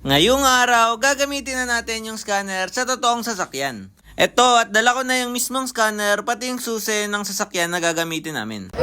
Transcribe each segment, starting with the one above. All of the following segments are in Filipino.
Ngayong araw, gagamitin na natin yung scanner sa totoong sasakyan. Eto, at dala ko na yung mismong scanner, pati yung susi ng sasakyan na gagamitin namin.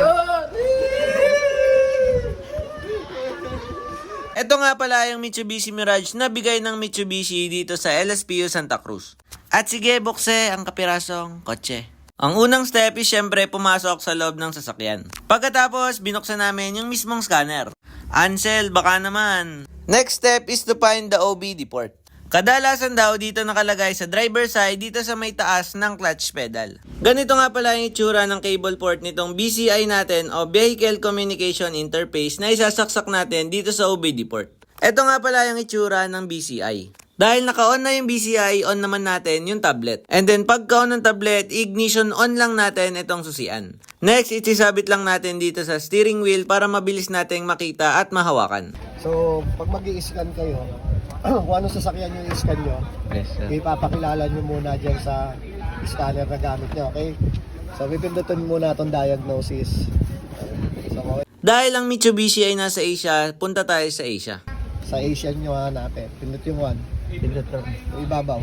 Ito nga pala yung Mitsubishi Mirage na bigay ng Mitsubishi dito sa LSPU Santa Cruz. At sige, bukse ang kapirasong kotse. Ang unang step is syempre pumasok sa loob ng sasakyan. Pagkatapos, binuksan namin yung mismong scanner. Ansel, baka naman. Next step is to find the OBD port. Kadalasan daw dito nakalagay sa driver side dito sa may taas ng clutch pedal. Ganito nga pala yung itsura ng cable port nitong BCI natin o Vehicle Communication Interface na isasaksak natin dito sa OBD port. Ito nga pala yung itsura ng BCI. Dahil naka-on na yung BCI, on naman natin yung tablet. And then pagka-on ng tablet, ignition on lang natin itong susian. Next, isisabit lang natin dito sa steering wheel para mabilis nating makita at mahawakan. So, pag mag-i-scan kayo, kung anong sasakyan yung i-scan nyo, ipapakilala nyo muna dyan sa scanner na gamit nyo, okay? So, pipindutin muna itong diagnosis. So, okay. Dahil ang Mitsubishi ay nasa Asia, punta tayo sa Asia. Sa Asian nyo hanapin. Pindut yung 1. Pindut yung ibabaw.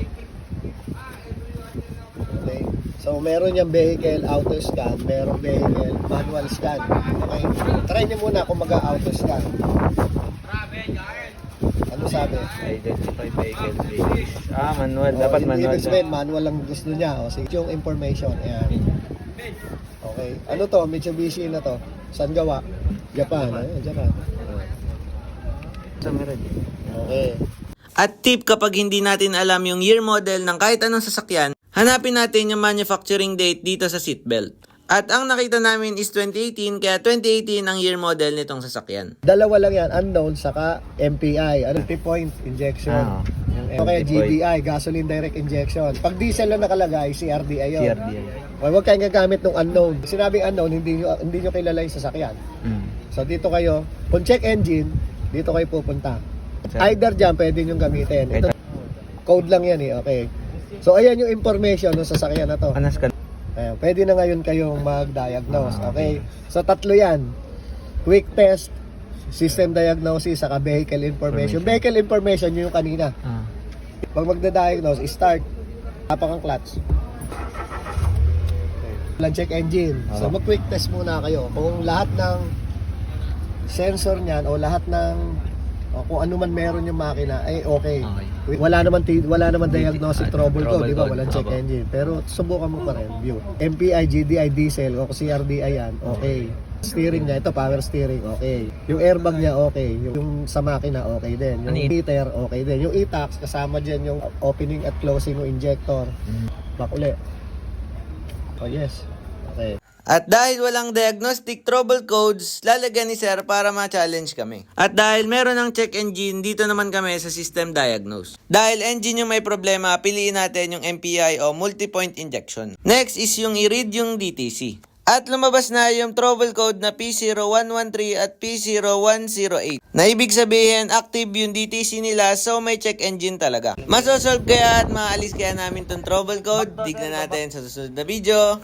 Okay. So, meron yung vehicle auto scan, meron vehicle manual scan. Okay. Try nyo muna kung mag-auto scan. Ano sabi? Identify vehicle plates. Manual. Oh, Dapat manual. Manual lang gusto niya. O, sige, yung information. Ayan. Okay. Ano to? Mitsubishi na to. Saan gawa? Japan. Ayun, Japan. Okay. At tip, kapag hindi natin alam yung year model ng kahit anong sasakyan, hanapin natin yung manufacturing date dito sa seatbelt. At ang nakita namin is 2018, kaya 2018 ang year model nitong sasakyan. Dalawa lang yan, unknown, saka MPI, multi-point injection. O kaya GDI, gasoline direct injection. Pag diesel lang nakalagay, CRDI yun. Huwag kayong gagamit ng unknown. Sinabing unknown, hindi nyo kilala yung sasakyan. So dito kayo, kung check engine, dito kayo pupunta. Either dyan, pwede nyo gamitin. Ito, code lang yan okay. So ayan yung information ng sasakyan na to. Ayan, pwede na ngayon kayong mag-diagnose, okay? So tatlo yan. Quick test, system diagnosis, saka vehicle information. Vehicle information yung kanina. Pag magda-diagnose, start. Tapak ang clutch. Lang check engine. So mag-quick test muna kayo. Kung lahat ng sensor niyan o lahat ng kung ano man meron yung makina ay okay. Wala naman diagnostic trouble code, di ba? Walang check engine. Pero subukan mo pa rin, view. MPI, GDI, diesel, o CRDI yan, okay. Steering niya, ito power steering, okay. Yung airbag niya, okay. Yung sa makina, okay din. Yung heater, okay din. Yung e-tax, kasama dyan yung opening at closing ng injector. Back uli. Oh yes. Okay. At dahil walang diagnostic trouble codes, lalagyan ni Sir para ma-challenge kami. At dahil meron ng check engine, dito naman kami sa system diagnose. Dahil engine yung may problema, piliin natin yung MPI o multi-point injection. Next is yung i-read yung DTC. At lumabas na yung trouble code na P0113 at P0108. Na ibig sabihin, active yung DTC nila, so may check engine talaga. Masosolve kaya at maalis kaya namin tong trouble code? Tignan natin sa susunod na video.